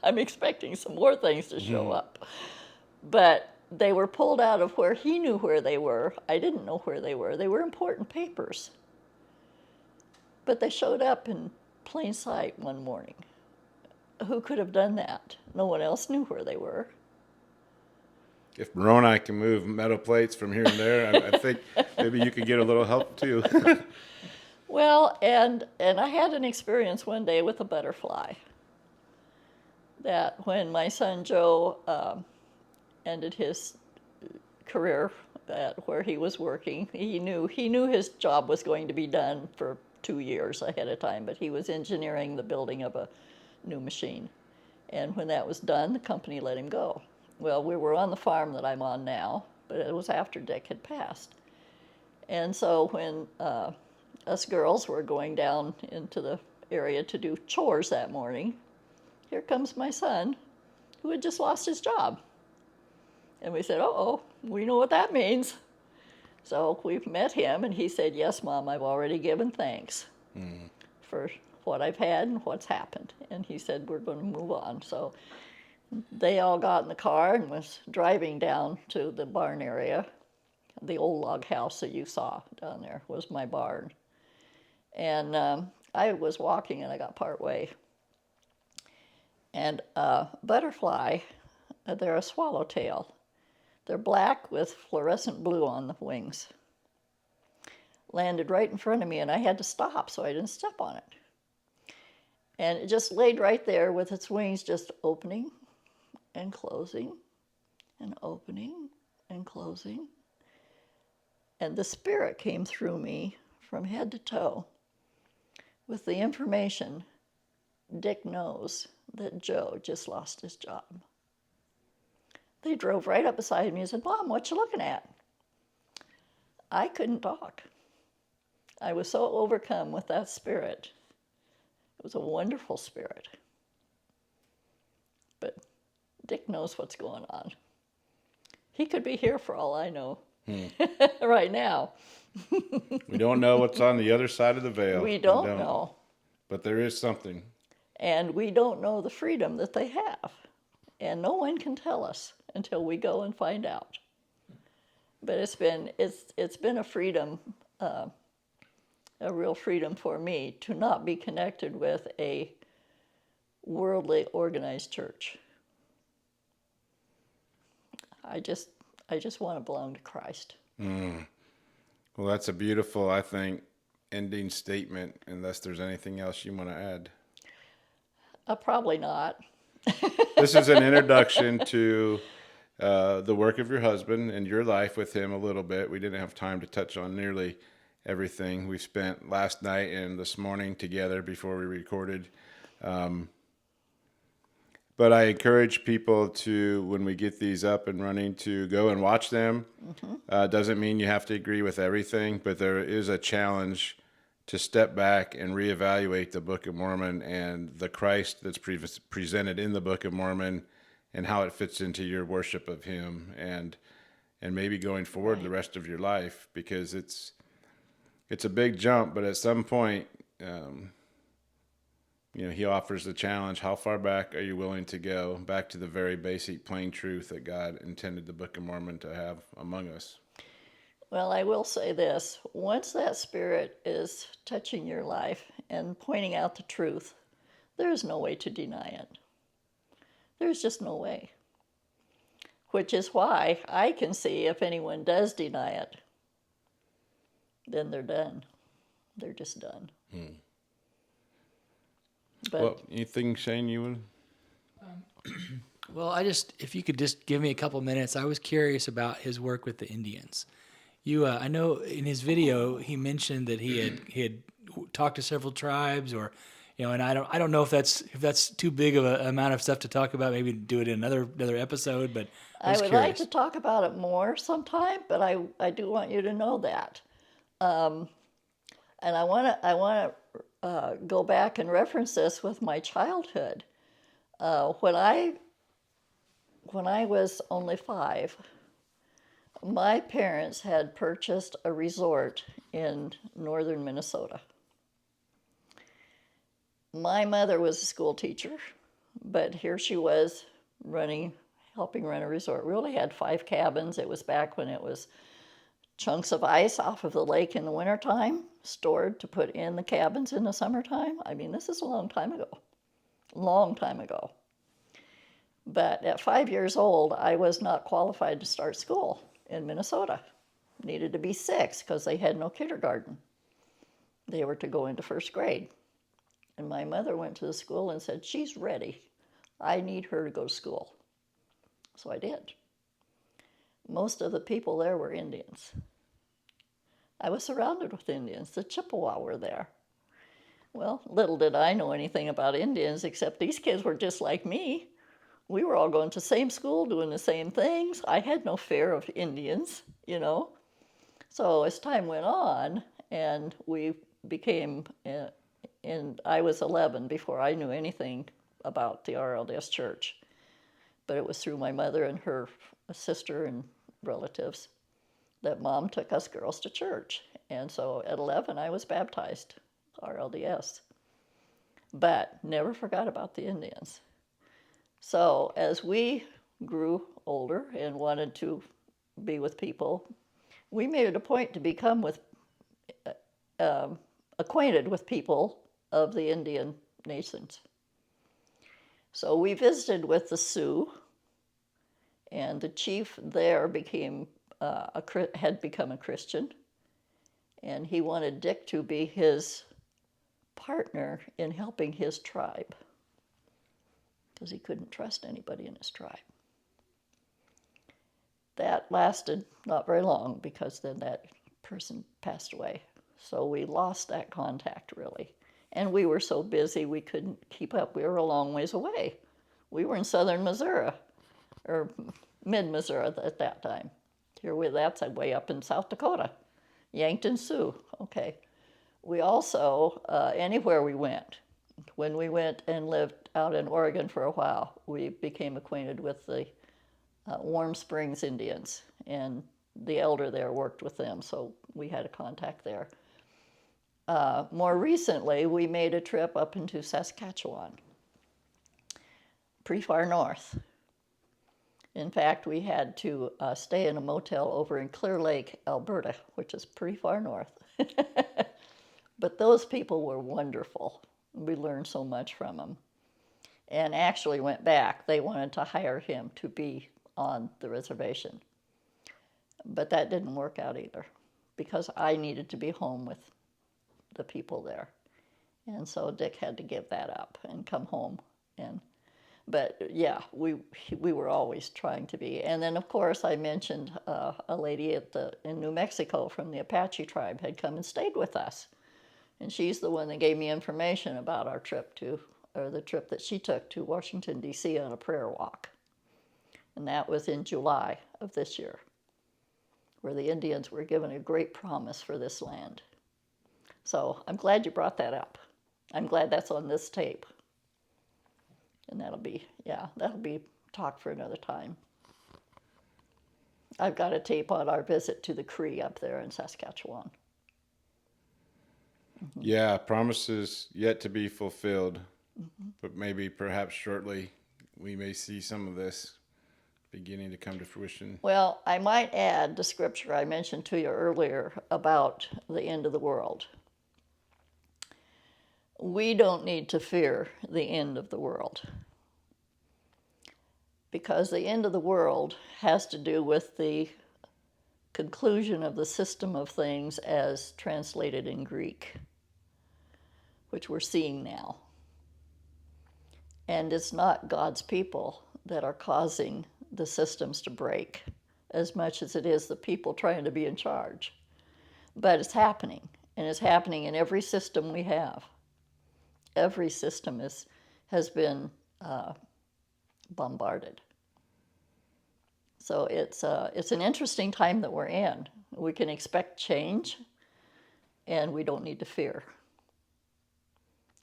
I'm expecting some more things to show up. But they were pulled out of where he knew where they were. I didn't know where they were. They were important papers. But they showed up in plain sight one morning. Who could have done that? No one else knew where they were. If Moroni can move metal plates from here and there, I think maybe you could get a little help too. Well, and I had an experience one day with a butterfly. That when my son Joe ended his career at where he was working, he knew his job was going to be done for 2 years ahead of time, but he was engineering the building of a new machine. And when that was done, the company let him go. Well, we were on the farm that I'm on now, but it was after Dick had passed. And so when us girls were going down into the area to do chores that morning, here comes my son, who had just lost his job. And we said, uh-oh, we know what that means. So we met him, and he said, yes, Mom, I've already given thanks for what I've had and what's happened. And he said, we're going to move on. So they all got in the car and was driving down to the barn area. The old log house that you saw down there was my barn. And I was walking and I got part way. And a butterfly, they're a swallowtail. They're black with fluorescent blue on the wings. Landed right in front of me and I had to stop so I didn't step on it. And it just laid right there with its wings just opening and closing and opening and closing. And the spirit came through me from head to toe with the information Dick knows that Joe just lost his job. They drove right up beside me and said, Mom, what you looking at? I couldn't talk. I was so overcome with that spirit. It was a wonderful spirit. But Dick knows what's going on. He could be here for all I know right now. We don't know what's on the other side of the veil. We don't know. But there is something. And we don't know the freedom that they have. And no one can tell us until we go and find out. But it's been a freedom, a real freedom for me to not be connected with a worldly organized church. I just want to belong to Christ. Well, that's a beautiful, I think, ending statement, unless there's anything else you want to add. Probably not. This is an introduction to the work of your husband and your life with him a little bit. We didn't have time to touch on nearly everything. We spent last night and this morning together before we recorded. But I encourage people to, when we get these up and running, to go and watch them. Doesn't mean you have to agree with everything, but there is a challenge to step back and reevaluate the Book of Mormon and the Christ that's presented in the Book of Mormon and how it fits into your worship of him and maybe going forward the rest of your life, because it's a big jump, but at some point, he offers the challenge. How far back are you willing to go? Back to the very basic plain truth that God intended the Book of Mormon to have among us. Well, I will say this. Once that spirit is touching your life and pointing out the truth, there is no way to deny it. There's just no way. Which is why I can see if anyone does deny it, then they're done. They're just done. But Well, anything, Shane, you would? Well, if you could just give me a couple minutes, I was curious about his work with the Indians. I know in his video he mentioned that he had talked to several tribes, or and I don't know if that's too big of an amount of stuff to talk about. Maybe do it in another episode. But I would curious. like to talk about it more sometime. But I do want you to know that, and I want to go back and reference this with my childhood. When I was only 5. My parents had purchased a resort in northern Minnesota. My mother was a school teacher, but here she was helping run a resort. We only had 5 cabins. It was back when it was chunks of ice off of the lake in the wintertime, stored to put in the cabins in the summertime. I mean, this is a long time ago. But at 5 years old, I was not qualified to start school in Minnesota. Needed to be 6 because they had no kindergarten. They were to go into first grade. And my mother went to the school and said, she's ready. I need her to go to school. So I did. Most of the people there were Indians. I was surrounded with Indians. The Chippewa were there. Well, little did I know anything about Indians, except these kids were just like me. We were all going to the same school, doing the same things. I had no fear of Indians, So as time went on, and we became, and I was 11 before I knew anything about the RLDS Church. But it was through my mother and her sister and relatives that Mom took us girls to church. And so at 11, I was baptized, RLDS. But never forgot about the Indians. So as we grew older and wanted to be with people, we made it a point to become acquainted with people of the Indian nations. So we visited with the Sioux, and the chief there had become a Christian, and he wanted Dick to be his partner in helping his tribe because he couldn't trust anybody in his tribe. That lasted not very long because then that person passed away. So we lost that contact, really. And we were so busy we couldn't keep up. We were a long ways away. We were in southern Missouri, or mid-Missouri at that time. That's way up in South Dakota. Yankton Sioux, okay. We also, anywhere we went, when we went and lived out in Oregon for a while, we became acquainted with the Warm Springs Indians, and the elder there worked with them, so we had a contact there. More recently, we made a trip up into Saskatchewan, pretty far north. In fact, we had to stay in a motel over in Clear Lake, Alberta, which is pretty far north. But those people were wonderful. We learned so much from them. And actually went back. They wanted to hire him to be on the reservation. But that didn't work out either because I needed to be home with the people there. And so Dick had to give that up and come home. But yeah, we were always trying to be. And then, of course, I mentioned a lady in New Mexico from the Apache tribe had come and stayed with us. And she's the one that gave me information about our trip the trip that she took to Washington, D.C. on a prayer walk. And that was in July of this year, where the Indians were given a great promise for this land. So I'm glad you brought that up. I'm glad that's on this tape. And that'll be talk for another time. I've got a tape on our visit to the Cree up there in Saskatchewan. Mm-hmm. Yeah, promises yet to be fulfilled. Mm-hmm. But maybe perhaps shortly we may see some of this beginning to come to fruition. Well, I might add the scripture I mentioned to you earlier about the end of the world. We don't need to fear the end of the world, because the end of the world has to do with the conclusion of the system of things as translated in Greek, which we're seeing now. And it's not God's people that are causing the systems to break as much as it is the people trying to be in charge. But it's happening, and it's happening in every system we have. Every system has been bombarded. So it's an interesting time that we're in. We can expect change, and we don't need to fear.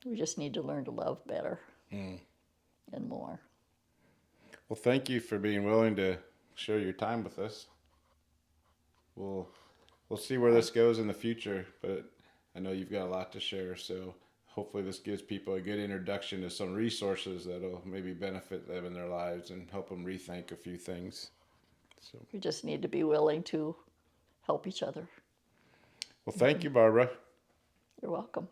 We just need to learn to love better and more. Well, thank you for being willing to share your time with us. We'll see where this goes in the future, but I know you've got a lot to share, so hopefully this gives people a good introduction to some resources that'll maybe benefit them in their lives and help them rethink a few things. So we just need to be willing to help each other. Well, thank you, Barbara. You're welcome.